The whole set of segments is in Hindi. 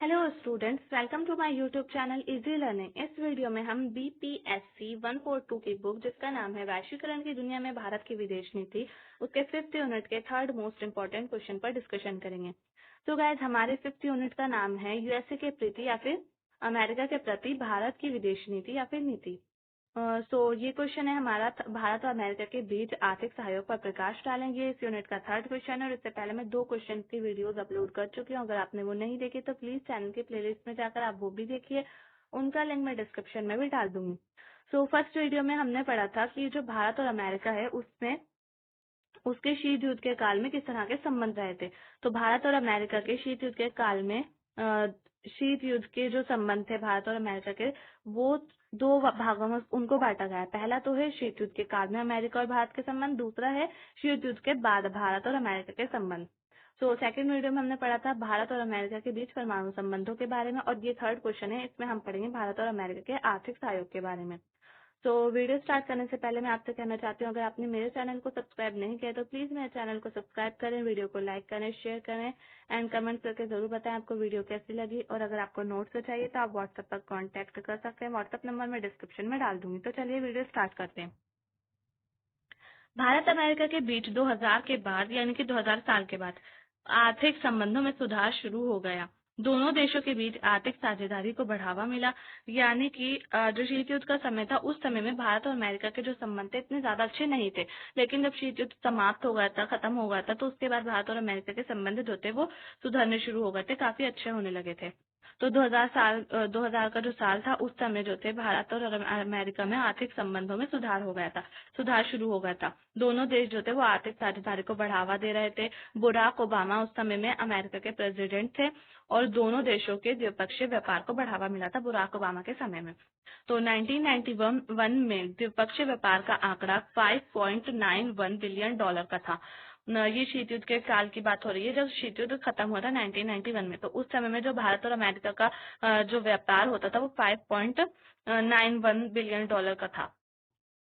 Hello students, welcome to my YouTube channel easy learning. इस वीडियो में हम बीपीएससी 142 की बुक जिसका नाम है वैश्वीकरण की दुनिया में भारत की विदेश नीति, उसके 5th यूनिट के 3rd मोस्ट इम्पोर्टेंट क्वेश्चन पर डिस्कशन करेंगे। तो गाइज, हमारे 5th यूनिट का नाम है यूएसए के प्रति या फिर अमेरिका के प्रति भारत की विदेश नीति या फिर नीति। ये क्वेश्चन है हमारा भारत और अमेरिका के बीच आर्थिक सहयोग पर प्रकाश डालेंगे। इस यूनिट का 3rd क्वेश्चन है और इससे पहले मैं 2 क्वेश्चन की वीडियोस अपलोड कर चुकी हूँ। अगर आपने वो नहीं देखे तो प्लीज चैनल के प्लेलिस्ट में जाकर आप वो भी देखिए, उनका लिंक मैं डिस्क्रिप्शन में भी डाल दूंगी। फर्स्ट वीडियो में हमने पढ़ा था कि जो भारत और अमेरिका है उसमें उसके शीत युद्ध के काल में किस तरह के संबंध रहे थे। तो भारत और अमेरिका के शीत युद्ध के काल में शीत युद्ध के जो संबंध थे भारत और अमेरिका के, वो 2 भागों में उनको बांटा गया है। पहला तो है शीत युद्ध के काल में अमेरिका और भारत के संबंध, दूसरा है शीत युद्ध के बाद भारत और अमेरिका के संबंध। सेकंड वीडियो में हमने पढ़ा था भारत और अमेरिका के बीच परमाणु संबंधों के बारे में, और ये 3rd क्वेश्चन है, इसमें हम पढ़ेंगे भारत और अमेरिका के आर्थिक सहयोग के बारे में। वीडियो स्टार्ट करने से पहले मैं आपसे कहना चाहती हूँ, अगर आपने मेरे चैनल को सब्सक्राइब नहीं किया तो प्लीज मेरे चैनल को सब्सक्राइब करें, वीडियो को लाइक करें, शेयर करें एंड कमेंट करके जरूर बताएं आपको वीडियो कैसी लगी। और अगर आपको नोट्स चाहिए तो आप व्हाट्सएप पर कॉन्टेक्ट कर सकते हैं, व्हाट्सएप नंबर मैं डिस्क्रिप्शन में डाल दूंगी। तो चलिए वीडियो स्टार्ट करते हैं। भारत अमेरिका के बीच 2000 के बाद यानी कि 2000 साल के बाद आर्थिक संबंधों में सुधार शुरू हो गया। दोनों देशों के बीच आर्थिक साझेदारी को बढ़ावा मिला। यानी कि जो शीत युद्ध का समय था उस समय में भारत और अमेरिका के जो संबंध थे इतने ज्यादा अच्छे नहीं थे, लेकिन जब शीत युद्ध समाप्त हो गया था, खत्म हो गया था, तो उसके बाद भारत और अमेरिका के संबंध जो थे वो सुधरने शुरू हो गए थे, काफी अच्छे होने लगे थे। तो 2000 का जो साल था उस समय जो थे भारत और अमेरिका में आर्थिक संबंधों में सुधार हो गया था, सुधार शुरू हो गया था। दोनों देश जो थे वो आर्थिक साझेदारी को बढ़ावा दे रहे थे। बराक ओबामा उस समय में अमेरिका के प्रेसिडेंट थे और दोनों देशों के द्विपक्षीय व्यापार को बढ़ावा मिला था बराक ओबामा के समय में। तो 1991 में द्विपक्षीय व्यापार का आंकड़ा $5.91 बिलियन का था। ये शीत युद्ध के काल की बात हो रही है, जब शीत युद्ध खत्म हुआ था 1991 में। तो उस समय में जो भारत और अमेरिका का जो व्यापार होता था वो $5.91 बिलियन का था,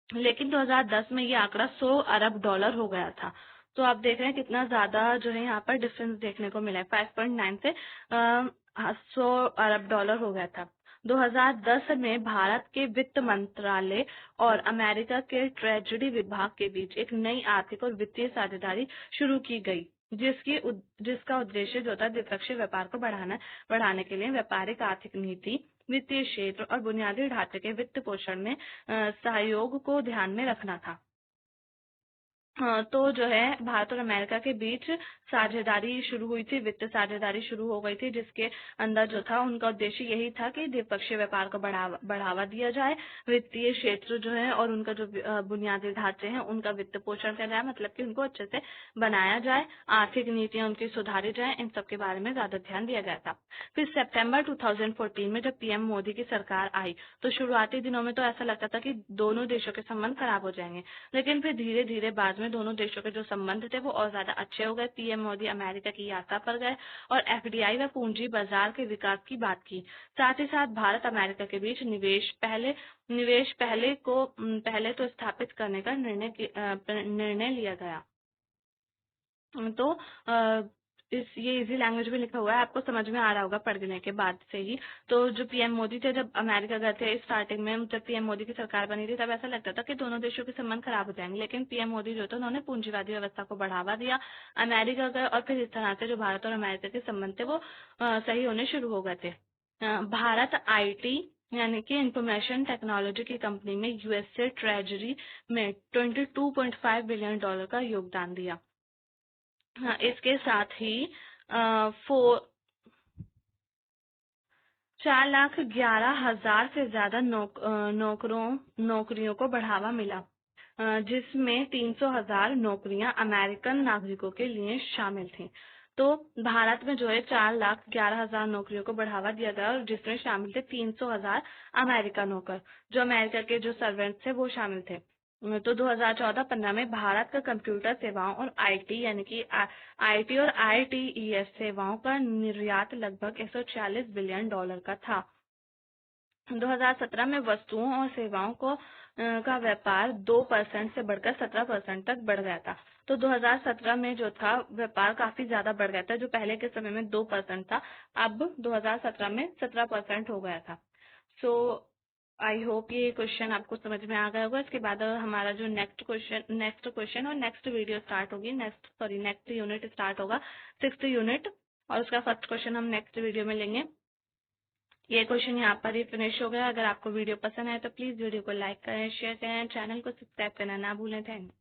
लेकिन 2010 में ये आंकड़ा $100 अरब हो गया था। तो आप देख रहे हैं कितना ज्यादा जो है यहाँ पर डिफरेंस देखने को मिला है, 5.9 से $100 अरब हो गया था। 2010 में भारत के वित्त मंत्रालय और अमेरिका के ट्रेजरी विभाग के बीच एक नई आर्थिक और वित्तीय साझेदारी शुरू की गई, जिसका उद्देश्य जो था द्विपक्षीय व्यापार को बढ़ाने के लिए व्यापारिक आर्थिक नीति, वित्तीय क्षेत्र और बुनियादी ढांचे के वित्त पोषण में सहयोग को ध्यान में रखना था। तो जो है भारत और अमेरिका के बीच साझेदारी शुरू हुई थी, वित्त साझेदारी शुरू हो गई थी, जिसके अंदर जो था उनका उद्देश्य यही था कि द्विपक्षीय व्यापार को बढ़ावा दिया जाए, वित्तीय क्षेत्र जो है और उनका जो बुनियादी ढांचे हैं उनका वित्त पोषण किया जाए, मतलब कि उनको अच्छे से बनाया जाए, आर्थिक नीतियां उनकी सुधारी जाए, इन सब के बारे में ज्यादा ध्यान दिया गया था। फिर सितंबर 2014 में जब पीएम मोदी की सरकार आई तो शुरुआती दिनों में तो ऐसा लगता था कि दोनों देशों के संबंध खराब हो जाएंगे, लेकिन फिर धीरे धीरे बाद में दोनों देशों के जो संबंध थे वो और ज्यादा अच्छे हो गए। पीएम मोदी अमेरिका की यात्रा पर गए और एफडीआई व पूंजी बाजार के विकास की बात की। साथ ही साथ भारत अमेरिका के बीच निवेश पहले तो स्थापित करने का निर्णय लिया गया। तो ये इजी लैंग्वेज में लिखा हुआ है, आपको समझ में आ रहा होगा पढ़ने के बाद से ही। तो जो पीएम मोदी थे जब अमेरिका गए थे स्टार्टिंग में, जब पीएम मोदी की सरकार बनी थी तब ऐसा लगता था कि दोनों देशों के संबंध खराब हो जाएंगे, लेकिन पीएम मोदी जो थे उन्होंने पूंजीवादी व्यवस्था को बढ़ावा दिया, अमेरिका गए और फिर इस तरह से जो भारत और अमेरिका के संबंध थे वो सही होने शुरू हो गए थे। भारत आईटी यानी कि इंफॉर्मेशन टेक्नोलॉजी की कंपनी में यूएसए ट्रेजरी में $22.5 बिलियन का योगदान दिया। इसके साथ ही 4,11,000 से ज्यादा नौकरियों को बढ़ावा मिला, जिसमें 300,000 नौकरियां अमेरिकन नागरिकों के लिए शामिल थी। तो भारत में जो है 4,11,000 नौकरियों को बढ़ावा दिया गया और जिसमें शामिल थे 300,000 अमेरिका नौकर, जो अमेरिका के जो सर्वेंट थे वो शामिल थे। तो 2014-15 में भारत का कंप्यूटर सेवाओं और आईटी यानी कि आईटी और आईटीईएस सेवाओं का निर्यात लगभग $146 बिलियन का था। 2017 में वस्तुओं और सेवाओं को का व्यापार 2% से बढ़कर 17% तक बढ़ गया था। तो 2017 में जो था व्यापार काफी ज्यादा बढ़ गया था, जो पहले के समय में 2% था, अब 2017 में 17% हो गया था। सो आई होप ये क्वेश्चन आपको समझ में आ गया होगा। इसके बाद हमारा जो नेक्स्ट क्वेश्चन और नेक्स्ट वीडियो स्टार्ट होगी, नेक्स्ट यूनिट स्टार्ट होगा, 6th यूनिट, और उसका फर्स्ट क्वेश्चन हम नेक्स्ट वीडियो में लेंगे। ये क्वेश्चन यहाँ पर ही फिनिश हो गया। अगर आपको वीडियो पसंद आए तो प्लीज वीडियो को लाइक करें, शेयर करें, चैनल को सब्सक्राइब करना ना भूलें। थैंक